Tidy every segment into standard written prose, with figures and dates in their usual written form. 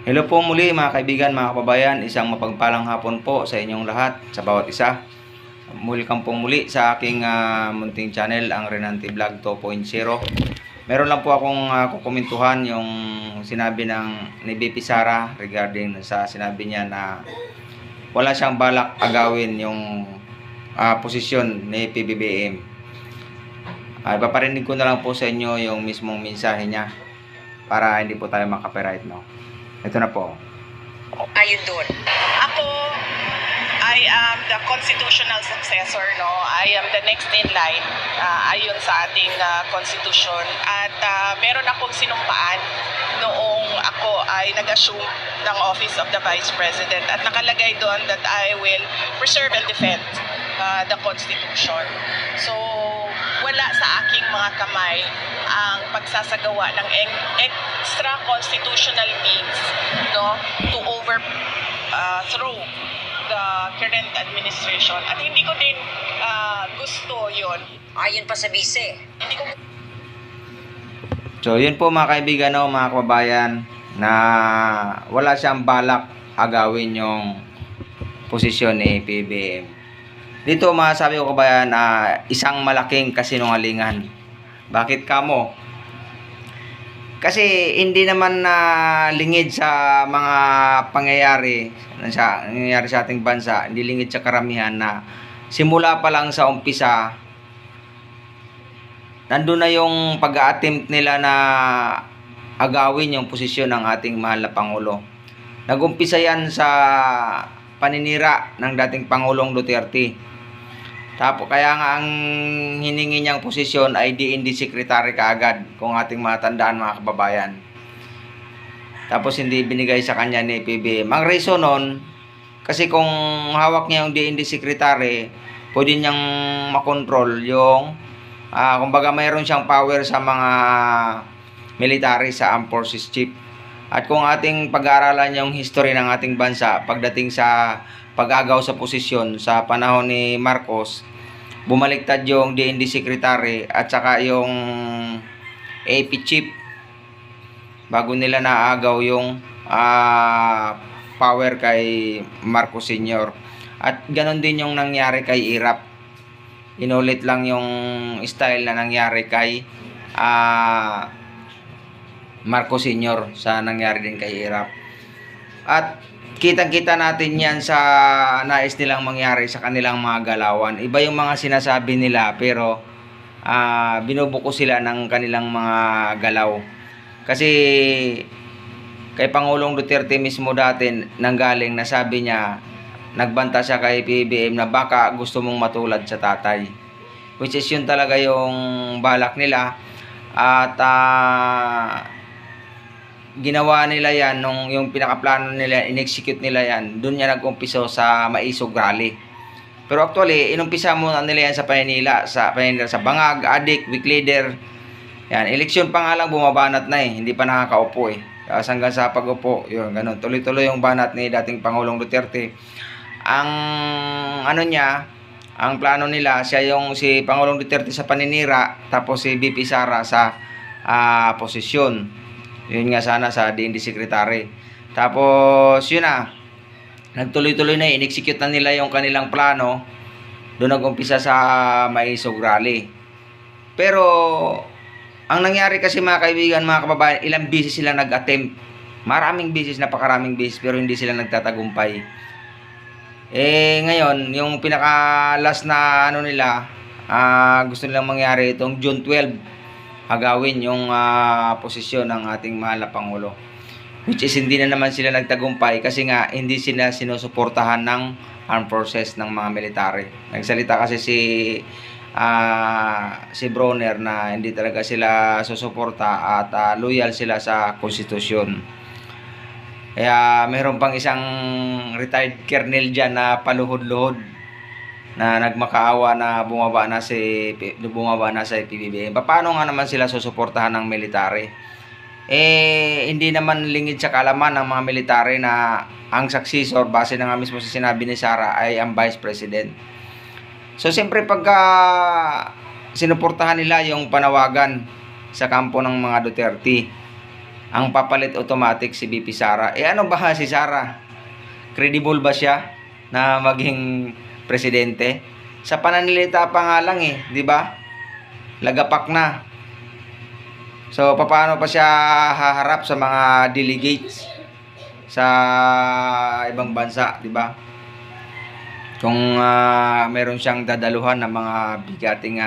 Hello po muli mga kaibigan, mga kababayan. Isang mapagpalang hapon po sa inyong lahat, sa bawat isa. Welcome po muli sa aking munting channel, ang Renante Vlog 2.0. Meron lang po akong kukomentuhan yung sinabi ni BP Sara regarding sa sinabi niya na wala siyang balak agawin yung posisyon ni PBBM. Ipaparinig ko na lang po sa inyo yung mismong mensahe niya para hindi po tayo makapiright, no? Ito na po. Ayun doon. Ako, I am the constitutional successor, no? I am the next in line, ayon sa ating constitution. At meron akong sinumpaan noong ako ay nag-assume ng office of the Vice President. At nakalagay doon that I will preserve and defend the Constitution. So, wala sa aking mga kamay ang pagsasagawa ng extra constitutional means, no, to overthrow the current administration. At hindi ko din gusto yon. Ayon pa sa bise. Hindi ko. So, yun po mga kaibigan, no, mga kababayan, na wala siyang balak agawin yung posisyon ni PBBM. Dito masasabi ko kabayan, isang malaking kasinungalingan. Bakit kamo? Kasi hindi naman lingid sa mga pangyayari sa ating bansa, hindi lingid sa karamihan na simula pa lang sa umpisa, nandun na yung pag-a-attempt nila na agawin yung posisyon ng ating mahal na Pangulo. Nag-umpisa yan sa paninira ng dating Pangulong Duterte. Tapos kaya nga ang hiningi niyang posisyon ay DND Secretary kaagad, kung ating matandaan mga kababayan. Tapos hindi binigay sa kanya ni PBBM. Ang reason nun, kasi kung hawak niya yung DND Secretary, pwede niyang makontrol yung, kumbaga mayroon siyang power sa mga military, sa Armed Forces Chief. At kung ating pag-aaralan yung history ng ating bansa, pagdating sa pag-agaw sa posisyon sa panahon ni Marcos, bumaliktad yung DND Secretary at saka yung AP Chief bago nila naagaw yung power kay Marcos Sr. At ganon din yung nangyari kay Irap. Inulit lang yung style na nangyari kay Marcos Sr. sa nangyari din kay Irap. At kitang-kita natin yan sa nais nilang mangyari sa kanilang mga galawan. Iba yung mga sinasabi nila pero binubuko sila ng kanilang mga galaw. Kasi kay Pangulong Duterte mismo dati nanggaling na sabi niya, nagbanta siya kay PBBM na baka gusto mong matulad sa tatay. Which is yun talaga yung balak nila. At ginawa nila yan nung yung pinakaplano nila, in-execute nila yan, doon niya nag-umpiso sa Maisog Rally. Pero actually, inumpisa muna nila yan sa Paninila, sa Bangag, Adik, Weak Leader. Yan, eleksyon pa nga lang bumabanat na hindi pa nakakaupo hanggang sa pag-upo, yun, ganun. Tuloy-tuloy yung banat ni dating Pangulong Duterte. Ang ang plano nila, si Pangulong Duterte sa paninira, tapos si BP Sara sa posisyon. Yun nga sana sa DND Secretary. Tapos yun nagtuloy-tuloy na in-execute na nila yung kanilang plano. Doon nag-umpisa sa Maisog Rally. Pero ang nangyari kasi mga kaibigan, mga kababayan, ilang beses sila nag-attempt. Maraming beses, napakaraming beses, pero hindi sila nagtatagumpay. Ngayon, yung pinaka-last na nila, gusto nilang mangyari itong June 12. Agawin yung posisyon ng ating mahal na Pangulo. Which is hindi na naman sila nagtagumpay kasi nga hindi sila sinusuportahan ng armed forces ng mga military. Nagsalita kasi si Bronner na hindi talaga sila susuporta at loyal sila sa konstitusyon. Kaya mayroon pang isang retired colonel dyan na paluhod-luhod na nagmakaawa na bumaba na sa PBBM. Paano nga naman sila susuportahan ng military? Hindi naman lingid sa kaalaman ng mga military na ang successor, base na nga mismo sa sinabi ni Sara, ay ang Vice President. So siyempre pagka sinuportahan nila yung panawagan sa kampo ng mga Duterte, ang papalit automatic si VP Sara. Ano ba si Sara? Credible ba siya na maging presidente? Sa pananalita pa nga lang di ba? Lagapak na. So paano pa siya haharap sa mga delegates sa ibang bansa, di ba? Kung meron siyang dadaluhan ng mga bigating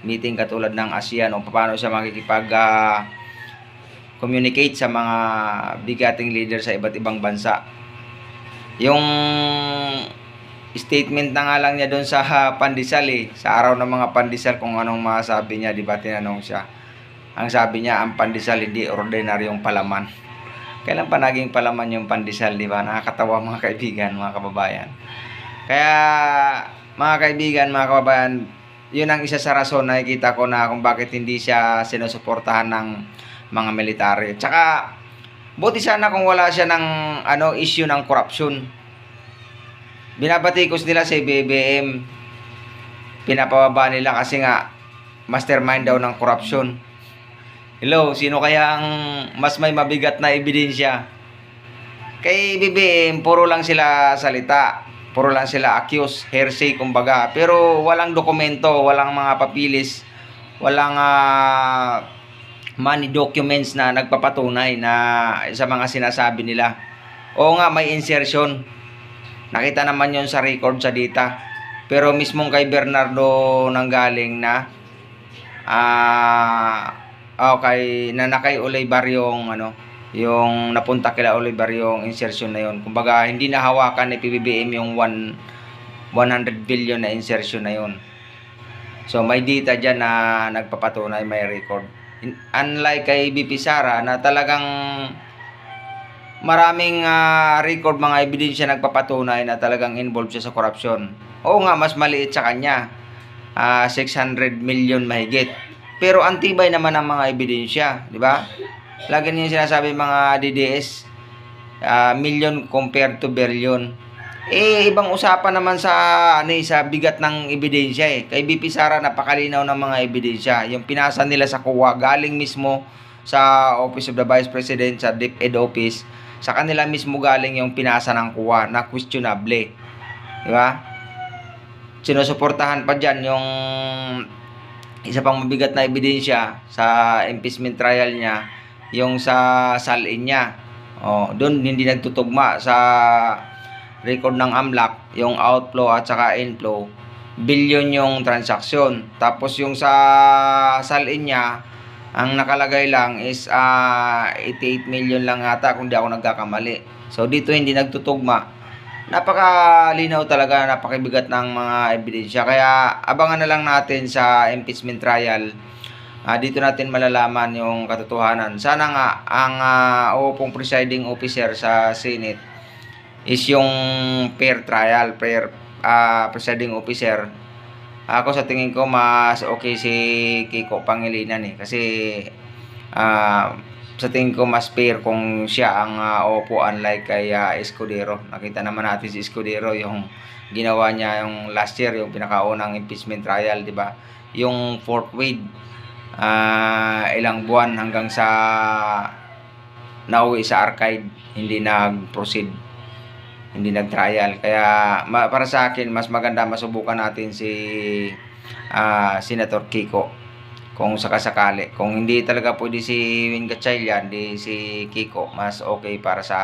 meeting katulad ng ASEAN, o paano siya makikipag communicate sa mga bigating leader sa iba't ibang bansa. Yung statement na nga lang niya doon sa pandesal sa araw ng mga pandesal, kung anong masabi niya, di ba, tinanong siya. Ang sabi niya, ang pandesal hindi ordinaryong palaman. Kailan pa naging palaman yung pandesal, di ba? Nakakatawa mga kaibigan, mga kababayan. Kaya mga kaibigan, mga kababayan, yun ang isa sa rason na nakikita ko na kung bakit hindi siya sinusuportahan ng mga military. Tsaka buti sana kung wala siya ng issue ng corruption. Binabatikos nila sa BBM, pinapababa nila kasi nga mastermind daw ng corruption. Hello, sino kaya ang mas may mabigat na ebidensya? Kay BBM, puro lang sila salita, puro lang sila accuse, hearsay kumbaga, pero walang dokumento, walang mga papilis, walang money documents na nagpapatunay na sa mga sinasabi nila. Oo nga, may insertion. Nakita naman yon sa record sa data. Pero mismong kay Bernardo nanggaling na kay Olivar yung yung napunta kila Olivar yung insertion na yon. Kumbaga hindi nahawakan ni PBBM yung 100 billion na insertion na yon. So may data diyan na nagpapatunay, may record. Unlike kay BP Sara na talagang maraming record, mga ebidensya nagpapatunay na talagang involved siya sa corruption. Oo nga, mas maliit sa kanya. 600 million mahigit. Pero antibay naman ang mga ebidensya, di ba? Lagi niyo sinasabi mga DDS, million compared to billion. Ibang usapan naman sa sa bigat ng ebidensya Kay BP Sara napakalinaw ng mga ebidensya. Yung pinasa nila sa COA galing mismo sa Office of the Vice President, sa DepEd Office. Sa kanila mismo galing yung pinasa ng COA na questionable. Di ba? Sinusuportahan pa dyan yung isa pang mabigat na ebidensya sa impeachment trial niya, yung sa salin niya. Doon hindi nagtutugma sa record ng AMLAC, yung outflow at saka inflow. Billion yung transaksyon. Tapos yung sa salin niya, ang nakalagay lang is 88 million lang ata kung di ako nagkakamali. So dito hindi nagtutugma. Napakalinaw talaga, napakabigat ng mga ebidensya. Kaya abangan na lang natin sa impeachment trial. Dito natin malalaman yung katotohanan. Sana nga ang upong presiding officer sa Senate is yung fair trial, fair presiding officer. Ako sa tingin ko mas okay si Kiko Pangilinan kasi sa tingin ko mas fair kung siya ang upo, unlike kay Escudero. Nakita naman natin si Escudero yung ginawa niya yung last year, yung pinakaunang impeachment trial, di ba? Yung fourth wave, ilang buwan hanggang sa nauwi sa archive, hindi nag-proceed, hindi nag-trial. Kaya para sa akin, mas maganda masubukan natin si Senator Kiko. Kung sakasakali, kung hindi talaga pwede si Win Gatchalian, di si Kiko, mas okay para sa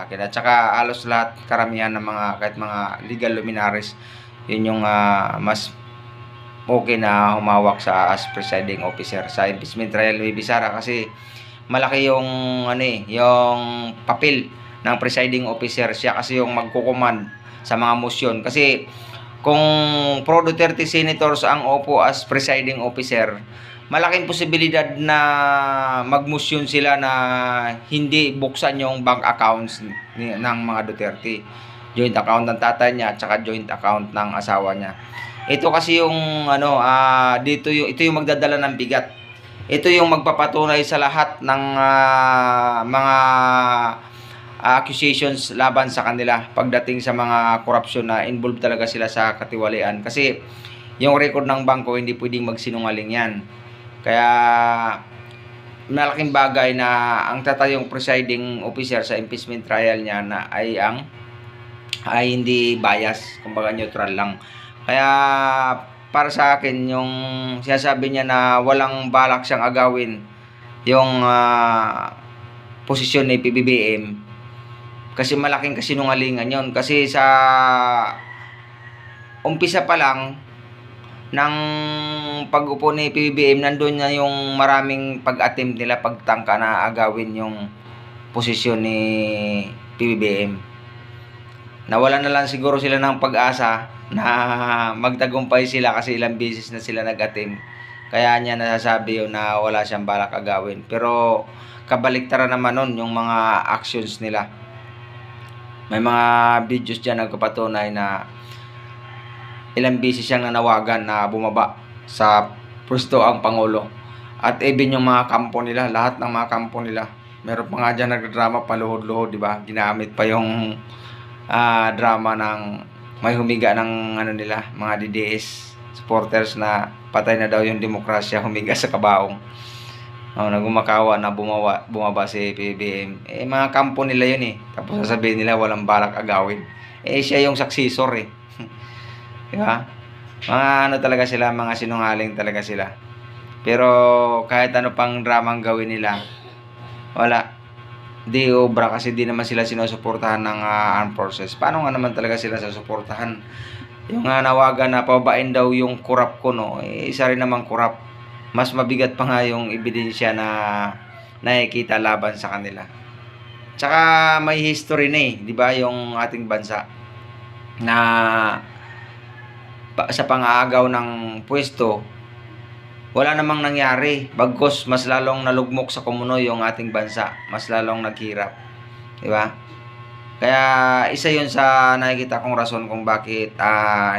akin. At saka halos lahat, karamihan ng mga, kahit mga legal luminaries, yun yung mas okay na humawak sa as presiding officer sa impeachment trial ni Sara, kasi malaki yung yung papel ng presiding officer. Siya kasi yung magkukuman sa mga motion, kasi kung pro Duterte senators ang upo as presiding officer, malaking posibilidad na magmotion sila na hindi buksan yung bank accounts ng mga Duterte. Joint account ng tatay niya at saka joint account ng asawa niya. Ito kasi yung ito yung magdadala ng bigat. Ito yung magpapatunay sa lahat ng mga accusations laban sa kanila pagdating sa mga corruption na involved talaga sila sa katiwalian. Kasi yung record ng bangko hindi pwedeng magsinungaling yan. Kaya malaking bagay na ang tatayong presiding officer sa impeachment trial niya na ay hindi bias, kumbaga neutral lang. Kaya para sa akin yung sinasabi niya na walang balak siyang agawin yung posisyon ni PBBM, kasi malaking kasinungalingan yon. Kasi sa umpisa pa lang ng pag-upo ni PBBM, nandun na yung maraming pag-attempt nila, pagtangka na agawin yung posisyon ni PBBM. Nawalan na lang siguro sila ng pag-asa na magtagumpay sila kasi ilang beses na sila nag-attempt. Kaya niya nasasabi yun na wala siyang balak agawin. Pero kabaliktaran naman nun yung mga actions nila. May mga videos dyan nagpapatunay na ilang beses siyang nanawagan na bumaba sa pwesto ang Pangulo. At even yung mga kampo nila, lahat ng mga kampo nila, meron pa nga dyan nagdrama paluhod-luhod, di ba? Ginamit pa yung drama ng may humiga ng nila, mga DDS supporters na patay na daw yung demokrasya, humiga sa kabaong. Nagumakawa na bumaba si PBBM. Mga kampo nila yun Tapos sasabihin nila walang balak agawin. Siya yung successor Di ba? Mga talaga sila, mga sinungaling talaga sila. Pero kahit ano pang dramang gawin nila, wala. Di obra kasi di naman sila sinusuportahan ng armed forces. Paano nga naman talaga sila susuportahan? Yung nawagan na pababain daw yung kurap ko, isa rin namang kurap. Mas mabigat pa nga yung ebidensya na nakikita laban sa kanila. Tsaka may history na di ba, yung ating bansa na sa pang-aagaw ng pwesto, wala namang nangyari. Bagkus mas lalong nalugmok sa kumuno yung ating bansa, mas lalong naghirap, di ba? Kaya isa yun sa nakikita kong rason kung bakit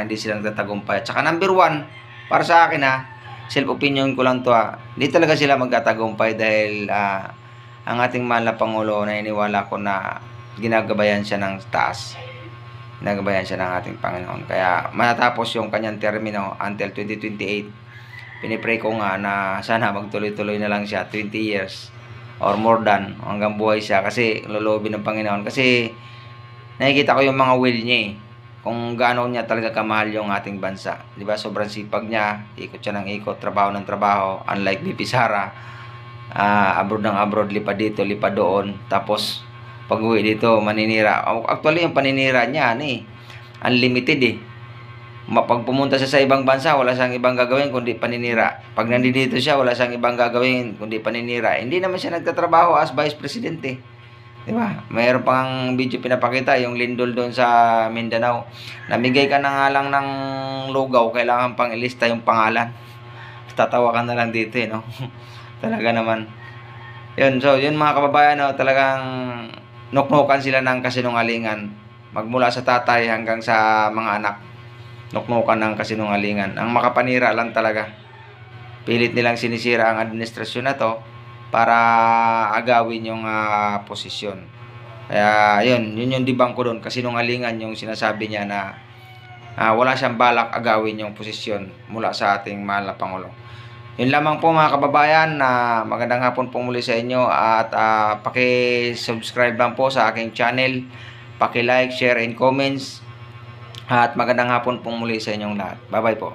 hindi silang tatagumpay. Tsaka number 1, para sa akin self-opinion ko lang to hindi talaga sila magtatagumpay dahil ang ating mahal na Pangulo, naniniwala ko na ginagabayan siya ng taas. Ginagabayan siya ng ating Panginoon. Kaya matatapos yung kanyang termino until 2028. Pinipray ko nga na sana magtuloy-tuloy na lang siya 20 years or more than, hanggang buhay siya, kasi loloobin ng Panginoon. Kasi nakikita ko yung mga will niya kung gaano niya talaga kamahal yung ating bansa, di ba? Sobrang sipag niya, ikot siya ng ikot, trabaho ng trabaho, unlike BP Sara, abroad ng abroad, lipad dito, lipad doon, tapos pag uwi dito maninira. Actually yung paninira niya unlimited Pag pumunta siya sa ibang bansa, wala siyang ibang gagawin kundi paninira. Pag nandito siya, wala siyang ibang gagawin kundi paninira. Hindi naman siya nagtatrabaho as Vice President Di ba? Mayroon pang video pinapakita, yung lindol doon sa Mindanao. Namigay ka na nga lang ng lugaw, kailangan pang ilista yung pangalan. Tatawa ka na lang dito Talaga naman. Yun, so yun mga kababayan, talagang nuknukan sila ng kasinungalingan. Magmula sa tatay hanggang sa mga anak. Nuknukan ng kasinungalingan. Ang makapanira lang talaga. Pilit nilang sinisira ang administrasyon na to para agawin yung posisyon. Kaya yun yung dibang ko doon. Kasinungalingan yung sinasabi niya na wala siyang balak agawin yung posisyon mula sa ating mahal na Pangulo. Yun lamang po mga kababayan, magandang hapon po muli sa inyo at paki-subscribe lang po sa aking channel, paki-like, share and comments. At magandang hapon po muli sa inyong lahat. Bye-bye po.